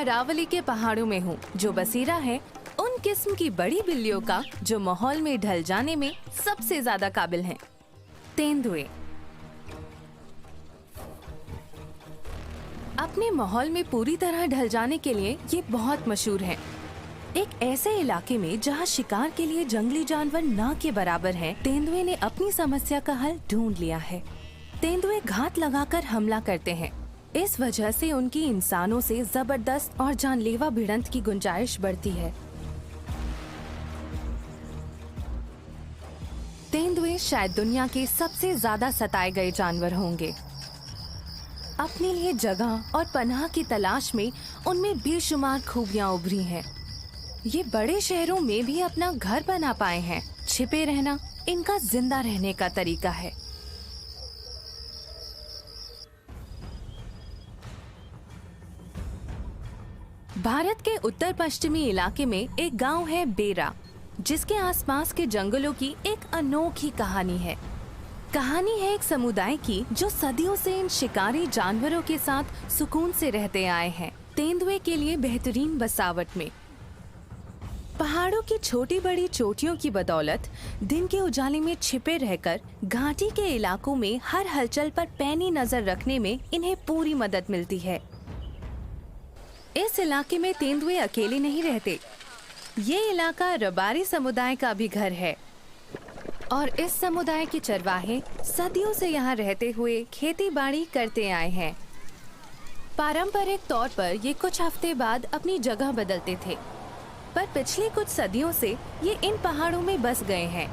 अरावली के पहाड़ों में हूँ, जो बसेरा है उन किस्म की बड़ी बिल्लियों का जो माहौल में ढल जाने में सबसे ज्यादा काबिल हैं। तेंदुए अपने माहौल में पूरी तरह ढल जाने के लिए ये बहुत मशहूर हैं। एक ऐसे इलाके में जहाँ शिकार के लिए जंगली जानवर ना के बराबर हैं, तेंदुए ने अपनी समस्या का हल ढूंढ लिया है। तेंदुए घात लगाकर हमला करते हैं। इस वजह से उनकी इंसानों से जबरदस्त और जानलेवा भिड़ंत की गुंजाइश बढ़ती है। तेंदुए शायद दुनिया के सबसे ज्यादा सताए गए जानवर होंगे। अपने लिए जगह और पनाह की तलाश में उनमें बेशुमार खूबियां उभरी हैं। ये बड़े शहरों में भी अपना घर बना पाए हैं। छिपे रहना इनका जिंदा रहने का तरीका है। भारत के उत्तर पश्चिमी इलाके में एक गांव है बेरा, जिसके आसपास के जंगलों की एक अनोखी कहानी है। कहानी है एक समुदाय की जो सदियों से इन शिकारी जानवरों के साथ सुकून से रहते आए हैं। तेंदुए के लिए बेहतरीन बसावट में पहाड़ों की छोटी बड़ी चोटियों की बदौलत दिन के उजाले में छिपे रहकर घाटी के इलाकों में हर हलचल पर पैनी नजर रखने में इन्हें पूरी मदद मिलती है। इस इलाके में तेंदुए अकेले नहीं रहते। ये इलाका रबारी समुदाय का भी घर है और इस समुदाय के चरवाहे सदियों से यहाँ रहते हुए खेती बाड़ी करते आए हैं। पारंपरिक तौर पर ये कुछ हफ्ते बाद अपनी जगह बदलते थे, पर पिछले कुछ सदियों से ये इन पहाड़ों में बस गए हैं।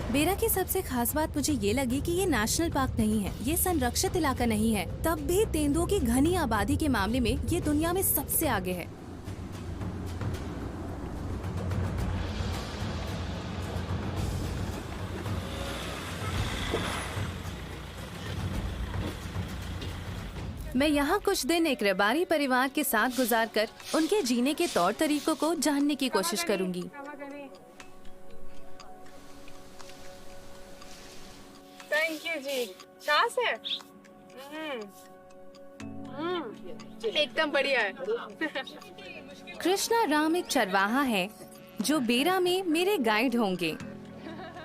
बेरा की सबसे खास बात मुझे ये लगी कि ये नेशनल पार्क नहीं है, ये संरक्षित इलाका नहीं है। तब भी तेंदुओं की घनी आबादी के मामले में ये दुनिया में सबसे आगे है। मैं यहाँ कुछ दिन एक रबारी परिवार के साथ गुजारकर उनके जीने के तौर तरीकों को जानने की कोशिश करूंगी। थैंक यू जी। छाछ है? एकदम बढ़िया है। कृष्णा राम एक चरवाहा है जो बेरा में मेरे गाइड होंगे।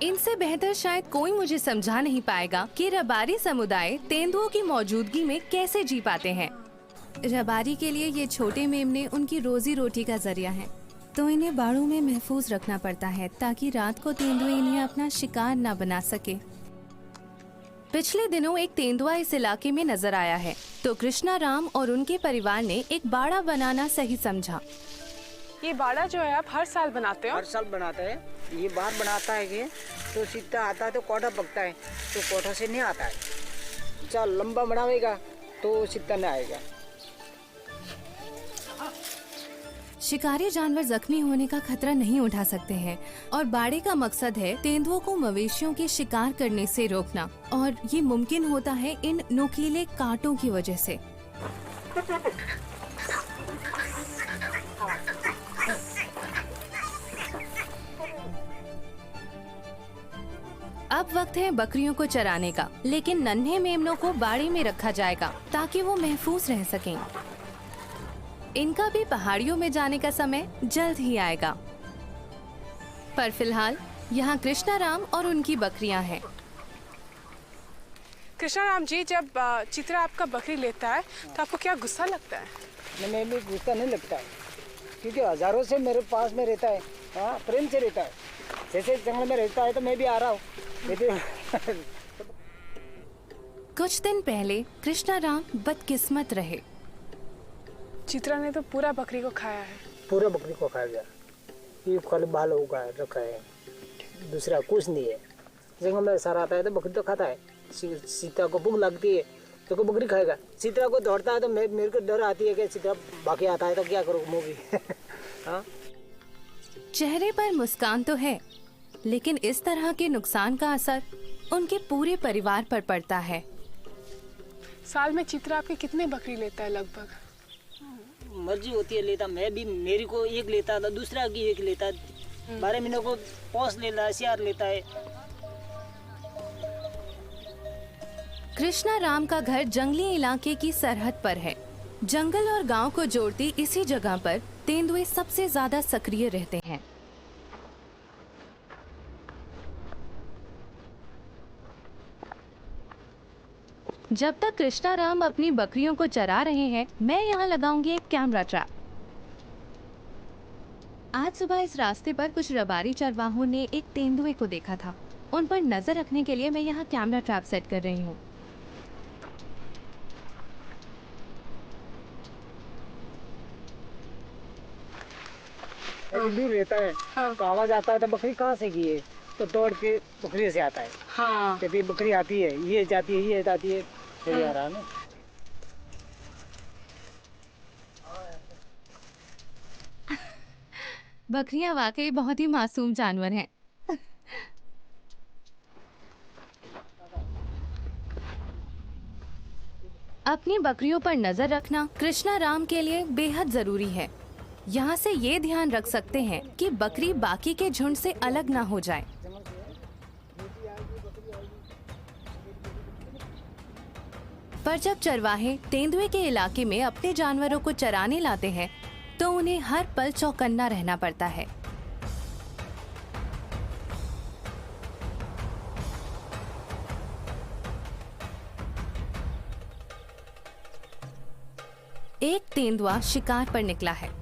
इनसे बेहतर शायद कोई मुझे समझा नहीं पाएगा कि रबारी समुदाय तेंदुओं की मौजूदगी में कैसे जी पाते हैं। रबारी के लिए ये छोटे मेमने उनकी रोजी रोटी का जरिया है, तो इन्हें बाड़ों में महफूज रखना पड़ता है ताकि रात को तेंदुए इन्हें अपना शिकार न बना सके। पिछले दिनों एक तेंदुआ इस इलाके में नजर आया है, तो कृष्णा राम और उनके परिवार ने एक बाड़ा बनाना सही समझा। ये बाड़ा जो है आप हर साल बनाते हो? हर साल बनाते हैं। ये बाहर बनाता है कि तो सीता आता है तो कोटा पकता है, तो कोटा से नहीं आता है। चल लंबा बनावेगा तो सीता नहीं आएगा। शिकारी जानवर जख्मी होने का खतरा नहीं उठा सकते हैं और बाड़े का मकसद है तेंदुओं को मवेशियों के शिकार करने से रोकना, और ये मुमकिन होता है इन नुकीले कांटों की वजह से। अब वक्त है बकरियों को चराने का, लेकिन नन्हे मेमनों को बाड़े में रखा जाएगा ताकि वो महफूज रह सकें। इनका भी पहाड़ियों में जाने का समय जल्द ही आएगा, पर फिलहाल यहाँ कृष्णा राम और उनकी बकरियां हैं। कृष्णा राम जी, जब चित्रा आपका बकरी लेता है तो आपको क्या गुस्सा लगता है? मैं भी गुस्सा नहीं लगता है, क्योंकि हजारों से मेरे पास में रहता है। हाँ, प्रेम से रहता है। जैसे जंगल में रहता है तो मैं भी आ रहा हूँ। कुछ दिन पहले कृष्णा राम बदकिस्मत रहे। चित्रा ने तो पूरा बकरी को खाया है। पूरा बकरी को खा गया। ये खाली बाल उगा रखा है, दूसरा कुछ नहीं है। जंगल में सारा आता है तो बकरी तो खाता है। सीता को भूख लगती है तो को बकरी खाएगा। सीता को दौड़ता है तो मेरे को डर आती है कि सीता बाकी आता है तो क्या करूँ मूवी। हाँ? चेहरे पर मुस्कान तो है, लेकिन इस तरह के नुकसान का असर उनके पूरे परिवार पर पड़ता है। साल में चित्रा आपके कितने बकरी लेता है लगभग? मर्जी होती है लेता। मैं भी मेरी को एक लेता था, दूसरा की एक लेता। 12 महीनों को पौष लेता है, सियार लेता है। कृष्णा राम का घर जंगली इलाके की सरहद पर है। जंगल और गांव को जोड़ती इसी जगह पर तेंदुए सबसे ज्यादा सक्रिय रहते हैं। जब तक कृष्णा राम अपनी बकरियों को चरा रहे हैं, मैं यहाँ लगाऊंगी एक कैमरा ट्रैप। आज सुबह इस रास्ते पर कुछ रबारी चरवाहों ने एक तेंदुए को देखा था। उन पर नजर रखने के लिए मैं यहाँ कैमरा ट्रैप सेट कर रही हूँ। दूर रहता है तो आवाज आता है तो बकरी कहाँ से की है, तो दौड़ के बकरी से आता है। हाँ। तो फिर बकरी आती है, ये जाती है, ये जाती है, फिर आ रहा है ना। बकरियां वाकई बहुत ही मासूम जानवर हैं। अपनी बकरियों पर नजर रखना कृष्णा राम के लिए बेहद जरूरी है। यहाँ से ये ध्यान रख सकते हैं कि बकरी बाकी के झुंड से अलग ना हो जाए। पर जब चरवाहे तेंदुए के इलाके में अपने जानवरों को चराने लाते हैं, तो उन्हें हर पल चौकन्ना रहना पड़ता है। एक तेंदुआ शिकार पर निकला है।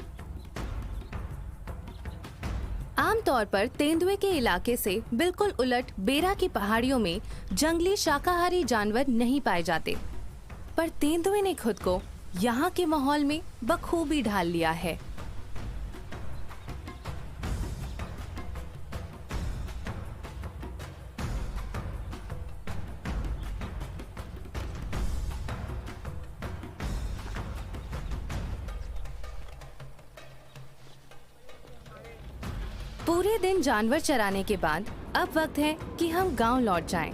आमतौर पर तेंदुए के इलाके से बिल्कुल उलट बेरा की पहाड़ियों में जंगली शाकाहारी जानवर नहीं पाए जाते, पर तेंदुए ने खुद को यहाँ के माहौल में बखूबी ढाल लिया है। पूरे दिन जानवर चराने के बाद अब वक्त है कि हम गांव लौट जाएं।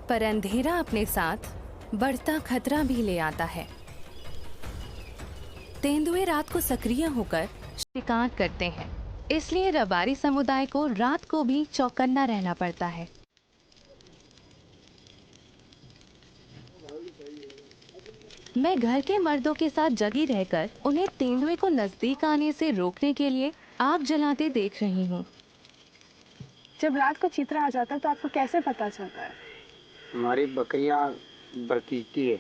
पर अंधेरा अपने साथ बढ़ता खतरा भी ले आता है। तेंदुए रात को सक्रिय होकर शिकार करते हैं, इसलिए रबारी समुदाय को रात को भी चौकन्ना रहना पड़ता है। मैं घर के मर्दों के साथ जगी रहकर उन्हें तेंदुए को नजदीक आने से रोकने के लिए आग जलाते देख रही हूँ। जब रात को चित्रा आ जाता है तो आपको कैसे पता चलता है? हमारी बकरियां बरतीती है,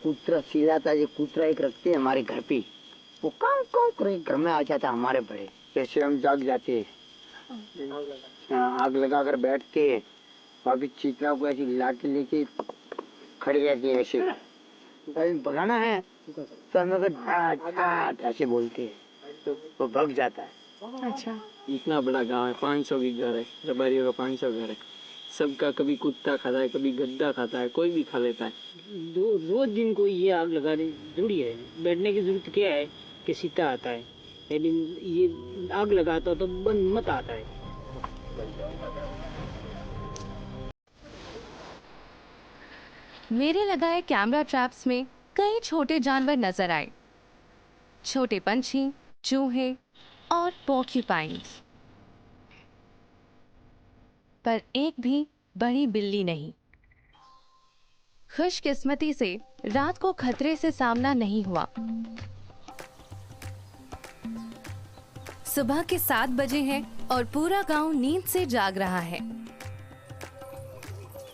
कुतरा चिल्लाता है, कुतरा एक रखते हैं हमारे घर पे, वो काऊ काऊ करे घर में आ जाता है हमारे बड़े। जैसे हम जाग जाते हैं, आग लगा कर बैठते हैं, अभी चित्रा को ऐसी लाठी लेके खड़ी रहती है, ऐसे भगाना है तो हम लोग ऐसे बोलते हैं तो वो भग जाता है। अच्छा। इतना बड़ा गांव है, 500 की घर है, रबारियों का 500 घर है। सबका कभी कुत्ता खाता है, कभी गद्दा खाता है, कोई भी खा लेता है। रोज दिन को ये आग लगानी जरूरी है। बैठने की जरूरत क्या है कि सीता आता है, लेकिन ये आग लगाता तो बंद मत आता है। मेरे लगाए कैमरा ट्रैप्स में कई छोटे जानवर नजर आए, छोटे पंछी, चूहे और पोर्क्यूपाइन्स, पर एक भी बड़ी बिल्ली नहीं। खुशकिस्मती से रात को खतरे से सामना नहीं हुआ। सुबह के 7 बजे हैं और पूरा गांव नींद से जाग रहा है।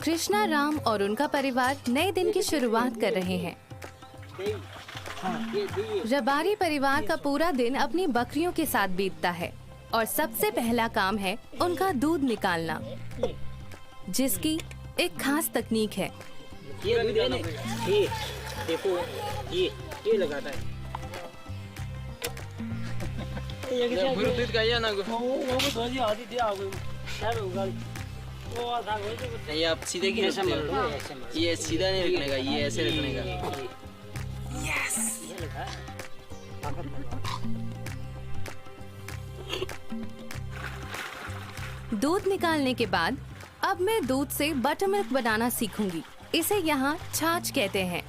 कृष्णा राम और उनका परिवार नए दिन की शुरुआत कर रहे हैं। रबारी परिवार का पूरा दिन अपनी बकरियों के साथ बीतता है और सबसे पहला काम है उनका दूध निकालना, जिसकी एक खास तकनीक है। ये दूध है ना, ये देखो, ये लगाता है। दूध का ये ना नहीं, आप सीधे की रखते हो, ये सीधा नहीं रखने का, ये ऐसे रखने का। दूध निकालने के बाद अब मैं दूध से बटर मिल्क बनाना सीखूंगी। इसे यहाँ छाछ कहते हैं।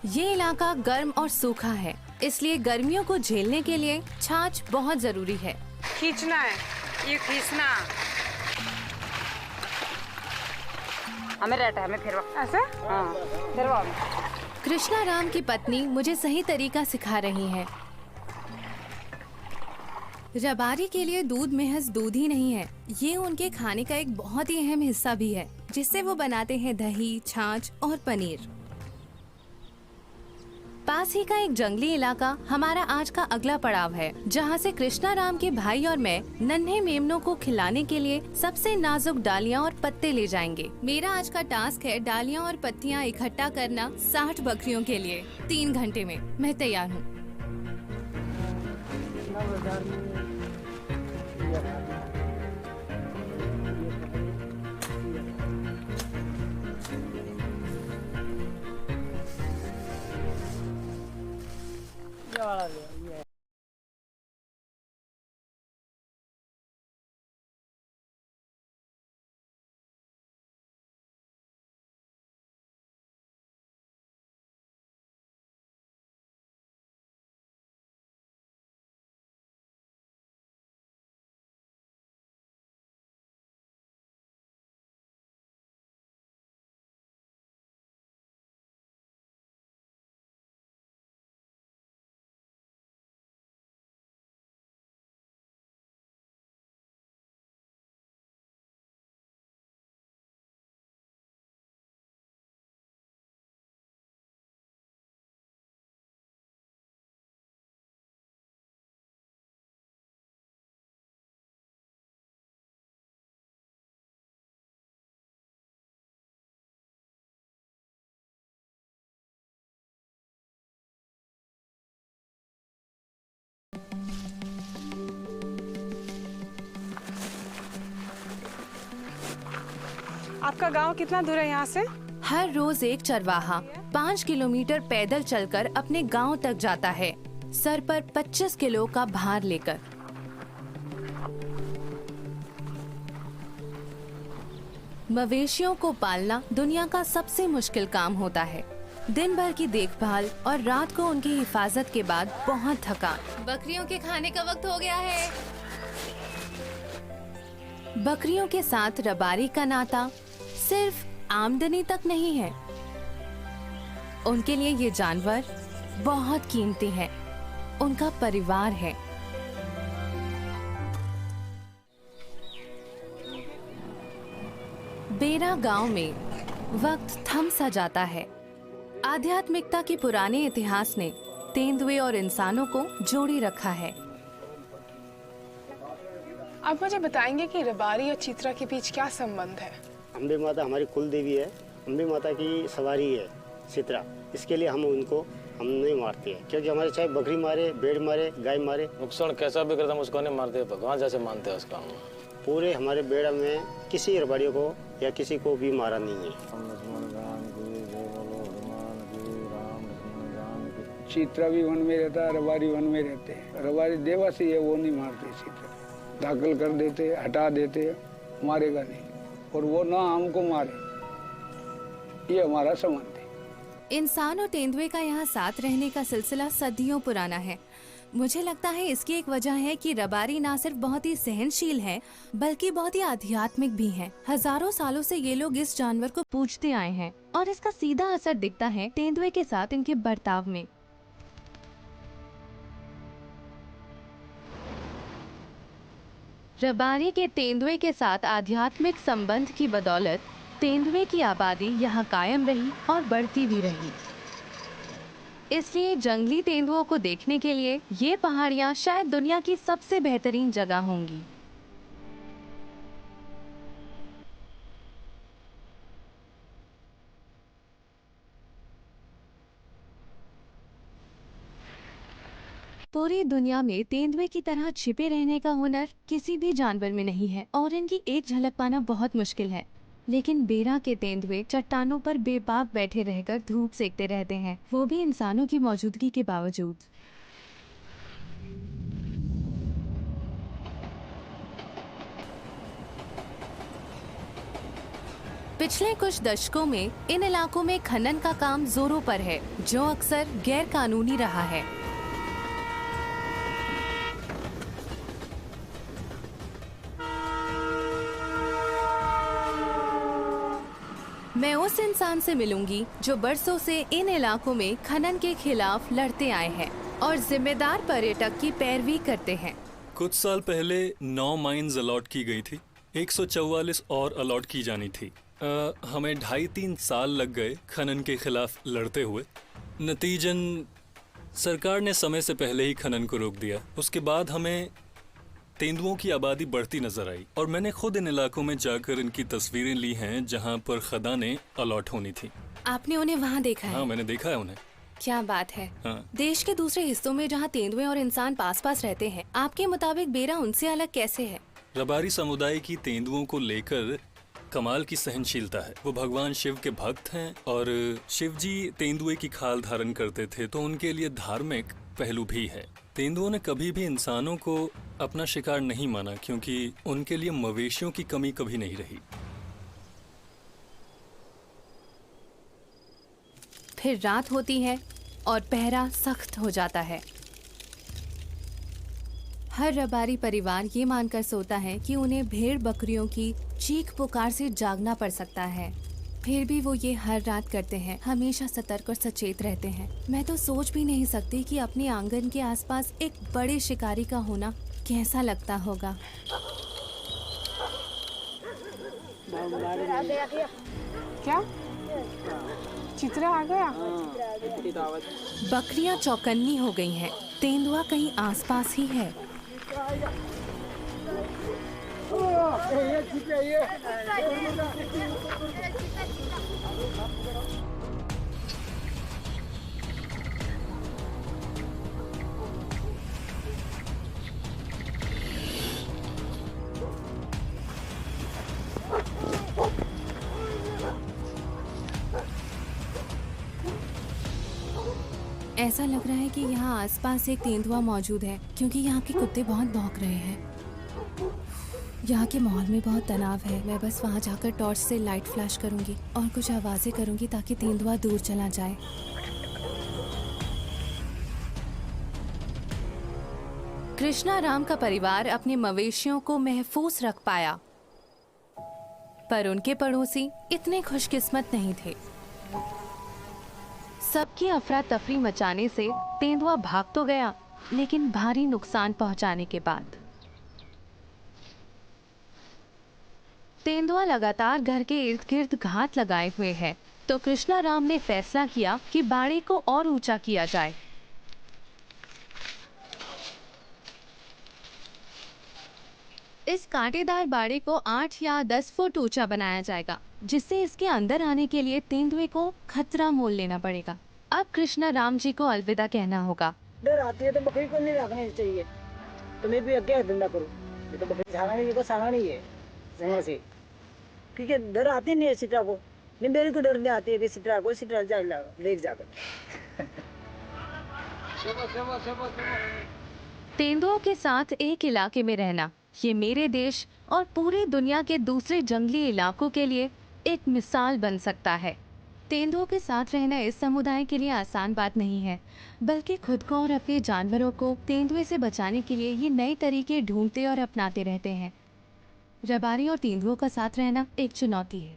ये इलाका गर्म और सूखा है, इसलिए गर्मियों को झेलने के लिए छाछ बहुत जरूरी है। खींचना है, ये खींचना हमें रहता है, हमें फिरवा ऐसे। हाँ फिरवा कृष्णा राम की पत्नी मुझे सही तरीका सिखा रही है। रबारी के लिए दूध महज दूध ही नहीं है, ये उनके खाने का एक बहुत ही अहम हिस्सा भी है, जिससे वो बनाते हैं दही, छाछ और पनीर। पास ही का एक जंगली इलाका हमारा आज का अगला पड़ाव है, जहाँ से कृष्णा राम के भाई और मैं नन्हे मेमनों को खिलाने के लिए सबसे नाजुक डालियाँ और पत्ते ले जाएंगे। मेरा आज का टास्क है डालियाँ और पत्तियाँ इकट्ठा करना 60 बकरियों के लिए 3 घंटे में। मैं तैयार हूँ। आपका गांव कितना दूर है यहाँ से? हर रोज एक चरवाहा 5 किलोमीटर पैदल चलकर अपने गांव तक जाता है, सर पर 25 किलो का भार लेकर। मवेशियों को पालना दुनिया का सबसे मुश्किल काम होता है। दिन भर की देखभाल और रात को उनकी हिफाजत के बाद बहुत थकान। बकरियों के खाने का वक्त हो गया है। बकरियों के साथ रबारी का नाता सिर्फ आमदनी तक नहीं है, उनके लिए ये जानवर बहुत कीमती है, उनका परिवार है। बेरा गांव में वक्त थम सा जाता है। आध्यात्मिकता के पुराने इतिहास ने तेंदुए और इंसानों को जोड़े रखा है। आप मुझे बताएंगे कि रबारी और चित्रा के बीच क्या संबंध है? अम्बे माता हमारी कुल देवी है। अम्बे माता की सवारी है चित्रा, इसके लिए हम नहीं मारते हैं, क्योंकि हमारे चाहे बकरी मारे, भेड़ मारे, गाय मारे, नुकसान कैसा भी करता हम उसको नहीं मारते, भगवान जैसे मानते हैं उसका। पूरे हमारे बेड़ा में किसी रबाड़ियों को या किसी को भी मारा नहीं है। चित्रा भी वन में रहता है, रबारी वन में रहते हैं। रबारी देवासी है, वो नहीं मारते चित्रा, दाखिल कर देते, हटा देते, मारेगा नहीं, और वो ना हमको मारे, ये हमारा संबंध है। इंसान और तेंदुए का यहाँ साथ रहने का सिलसिला सदियों पुराना है। मुझे लगता है इसकी एक वजह है कि रबारी ना सिर्फ बहुत ही सहनशील है, बल्कि बहुत ही आध्यात्मिक भी है। हजारों सालों से ये लोग इस जानवर को पूजते आए हैं और इसका सीधा असर दिखता है तेंदुए के साथ इनके बर्ताव में। रबारी के तेंदुए के साथ आध्यात्मिक संबंध की बदौलत तेंदुए की आबादी यहाँ कायम रही और बढ़ती भी रही। इसलिए जंगली तेंदुओं को देखने के लिए ये पहाड़ियाँ शायद दुनिया की सबसे बेहतरीन जगह होंगी। पूरी दुनिया में तेंदुए की तरह छिपे रहने का हुनर किसी भी जानवर में नहीं है और इनकी एक झलक पाना बहुत मुश्किल है। लेकिन बेरा के तेंदुए चट्टानों पर बेबाक बैठे रहकर धूप सेकते रहते हैं, वो भी इंसानों की मौजूदगी के बावजूद। पिछले कुछ दशकों में इन इलाकों में खनन का काम जोरों पर है, जो अक्सर गैर कानूनी रहा है। मैं उस इंसान से मिलूंगी जो बरसों से इन इलाकों में खनन के खिलाफ लड़ते आए हैं और जिम्मेदार पर्यटक की पैरवी करते हैं। कुछ साल पहले 9 माइन्स अलॉट की गई थी, 144 और अलॉट की जानी थी। हमें 2.5-3 साल लग गए खनन के खिलाफ लड़ते हुए। नतीजन सरकार ने समय से पहले ही खनन को रोक दिया। उसके बाद हमें तेंदुओं की आबादी बढ़ती नजर आई और मैंने खुद इन इलाकों में जाकर इनकी तस्वीरें ली हैं जहां पर खदानें अलॉट होनी थी। आपने उन्हें वहाँ देखा है? हाँ, मैंने देखा है उन्हें। क्या बात है। हाँ। देश के दूसरे हिस्सों में जहाँ तेंदुए और इंसान पास पास रहते हैं, आपके मुताबिक बेरा उनसे अलग कैसे है? रबारी समुदाय की तेंदुओं को लेकर कमाल की सहनशीलता है। वो भगवान शिव के भक्त हैं और शिव जी तेंदुए की खाल धारण करते थे, तो उनके लिए धार्मिक पहलू भी है। तेंदुओं ने कभी भी इंसानों को अपना शिकार नहीं माना क्योंकि उनके लिए मवेशियों की कमी कभी नहीं रही। फिर रात होती है और पहरा सख्त हो जाता है। हर रबारी परिवार ये मानकर सोता है कि उन्हें भेड़ बकरियों की चीख पुकार से जागना पड़ सकता है। फिर भी वो ये हर रात करते हैं, हमेशा सतर्क और सचेत रहते हैं। मैं तो सोच भी नहीं सकती कि अपने आंगन के आसपास एक बड़े शिकारी का होना कैसा लगता होगा। क्या चित्रा आ गया? बकरियां चौकन्नी हो गई हैं। तेंदुआ कहीं आसपास ही है। ऐसा लग रहा है कि यहाँ आसपास एक तेंदुआ मौजूद है क्योंकि यहाँ के कुत्ते बहुत भौंक रहे हैं। यहाँ के माहौल में बहुत तनाव है। मैं बस वहाँ जाकर टॉर्च से लाइट फ्लैश करूँगी और कुछ आवाज़ें करूँगी ताकि तेंदुआ दूर चला जाए। कृष्णा राम का परिवार अपने मवेशियों को महफूज रख पाया, पर उनके पड़ोसी इतने खुशकिस्मत नहीं थे। सबकी अफरा तफरी मचाने से तेंदुआ भाग तो गया, लेकिन भारी नुकसान पहुंचाने के बाद। तेंदुआ लगातार घर के इर्द गिर्द घात लगाए हुए है, तो कृष्णा राम ने फैसला किया कि बाड़े को और ऊंचा किया जाए। इस कांटेदार बाड़े को 8 या 10 फुट ऊंचा बनाया जाएगा, जिससे इसके अंदर आने के लिए तेंदुए को खतरा मोल लेना पड़ेगा। अब कृष्णा राम जी को अलविदा कहना होगा। डर आती है तो बकरी को नहीं रखनी चाहिए। तुम्हें भी आगे धंधा करो, ये तो बकरी छागनी को सागनी है समय से। ठीक है, डर आती नहीं है सिटरा को, नहीं मेरे को डर नहीं आती है कि सिटरा को सिटरा जाएगा लेक जाकर। तेंदुओं के साथ एक इलाके में रहना, ये मेरे देश और पूरी दुनिया के दूसरे जंगली इलाकों के लिए एक मिसाल बन सकता है। तेंदुओं के साथ रहना इस समुदाय के लिए आसान बात नहीं है, बल्कि खुद को और अपने जानवरों को तेंदुए से बचाने के लिए ये नए तरीके ढूंढते और अपनाते रहते हैं। रबारी और तेंदुओं का साथ रहना एक चुनौती है।